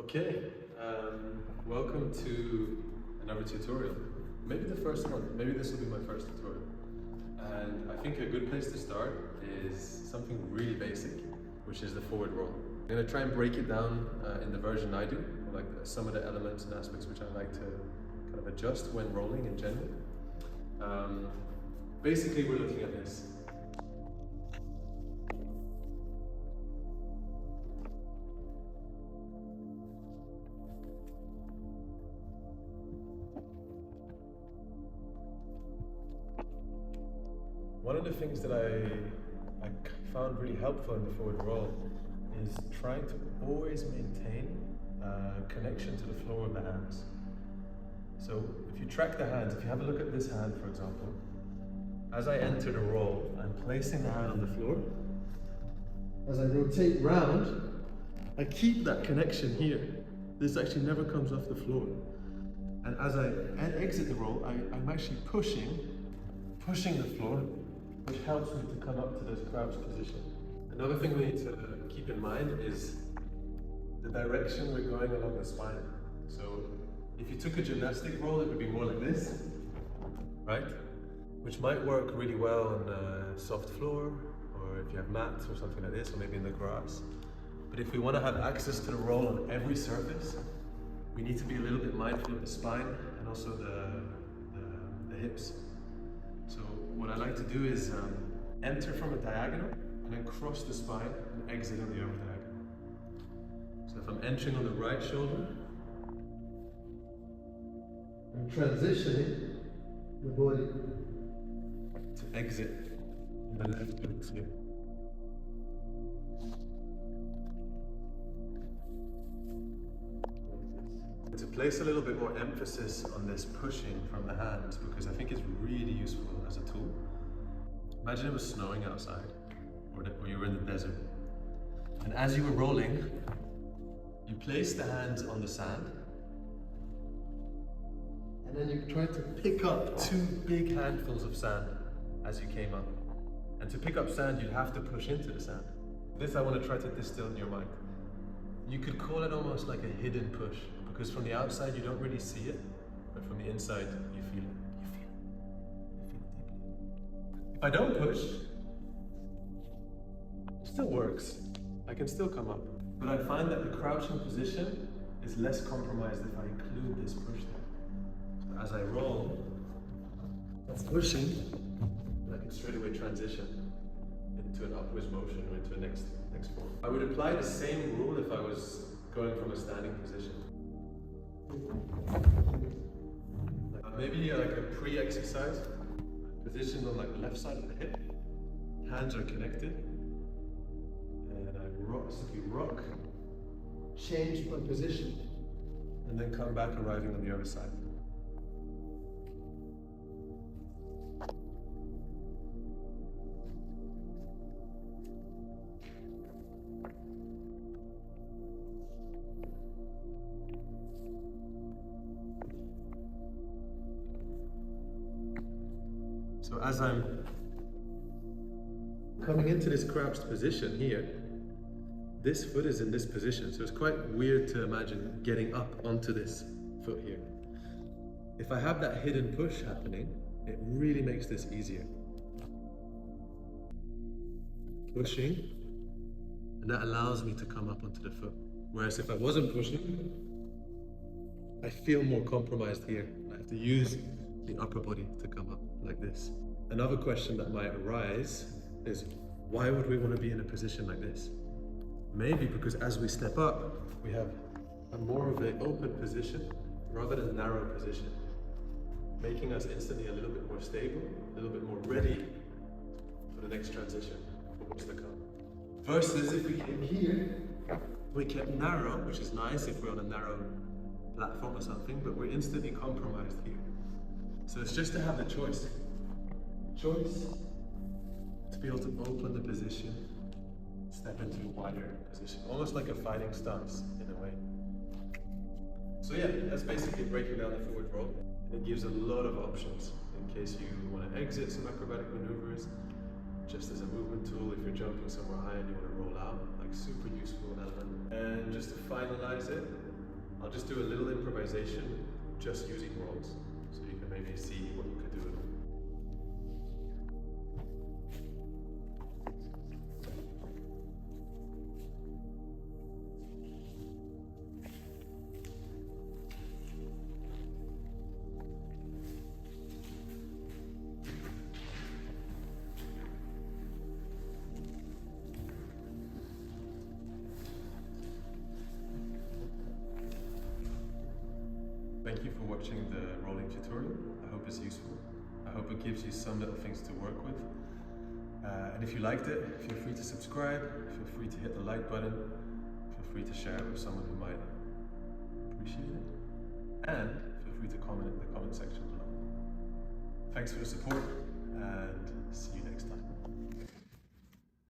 Okay, welcome to another tutorial. Maybe the first one, maybe this will be my first tutorial. And I think a good place to start is something really basic, which is the forward roll. I'm going to try and break it down in the version I do, like some of the elements and aspects which I like to kind of adjust when rolling in general. Basically, we're looking at this. One of the things that I found really helpful in the forward roll is trying to always maintain connection to the floor of the hands. So if you track the hands, if you have a look at this hand, for example, as I enter the roll, I'm placing the hand on the floor. As I rotate round, I keep that connection here. This actually never comes off the floor. And as I exit the roll, I'm actually pushing the floor, which helps me to come up to this crouch position. Another thing we need to keep in mind is the direction we're going along the spine. So if you took a gymnastic roll, it would be more like this, right? Which might work really well on a soft floor, or if you have mats or something like this, or maybe in the grass. But if we want to have access to the roll on every surface, we need to be a little bit mindful of the spine and also the hips. So what I like to do is enter from a diagonal and then cross the spine and exit on the other diagonal. So if I'm entering on the right shoulder, I'm transitioning the body to exit in the left glutes here. To place a little bit more emphasis on this pushing from the hands, because I think it's really useful as a tool. Imagine it was snowing outside, or you were in the desert. And as you were rolling, you place the hands on the sand, and then you try to pick up two big handfuls of sand as you came up. And to pick up sand, you'd have to push into the sand. This I want to try to distill in your mind. You could call it almost like a hidden push, because from the outside you don't really see it, but from the inside you feel it. You feel it. You feel it deeply. If I don't push, it still works. I can still come up. But I find that the crouching position is less compromised if I include this push there. So as I roll, that's pushing, and I can straight away transition into an upwards motion or into a next form. I would apply the same rule if I was going from a standing position. Maybe like a pre-exercise, positioned on like the left side of the hip, hands are connected, and I rock, change my position, and then come back arriving on the other side. So as I'm coming into this crouched position here, this foot is in this position. So it's quite weird to imagine getting up onto this foot here. If I have that hidden push happening, it really makes this easier. Pushing, and that allows me to come up onto the foot. Whereas if I wasn't pushing, I feel more compromised here. I have to use the upper body to come up like this. Another question that might arise is, why would we want to be in a position like this? Maybe because as we step up, we have a more of an open position rather than a narrow position, making us instantly a little bit more stable, a little bit more ready for the next transition, for what's to come. Versus if we came here, we kept narrow, which is nice if we're on a narrow platform or something, but we're instantly compromised here. So it's just to have the choice to be able to open the position, step into a wider position, almost like a fighting stance in a way. So yeah, that's basically breaking down the forward roll, and it gives a lot of options in case you want to exit some acrobatic maneuvers, just as a movement tool if you're jumping somewhere high and you want to roll out, like super useful element. And just to finalize it, I'll just do a little improvisation just using rolls, so you can maybe see what you could do with them. Thank you for watching the rolling tutorial. I hope it's useful. I hope it gives you some little things to work with. And if you liked it, feel free to subscribe, feel free to hit the like button, feel free to share it with someone who might appreciate it, and feel free to comment in the comment section below. Thanks for the support, and see you next time.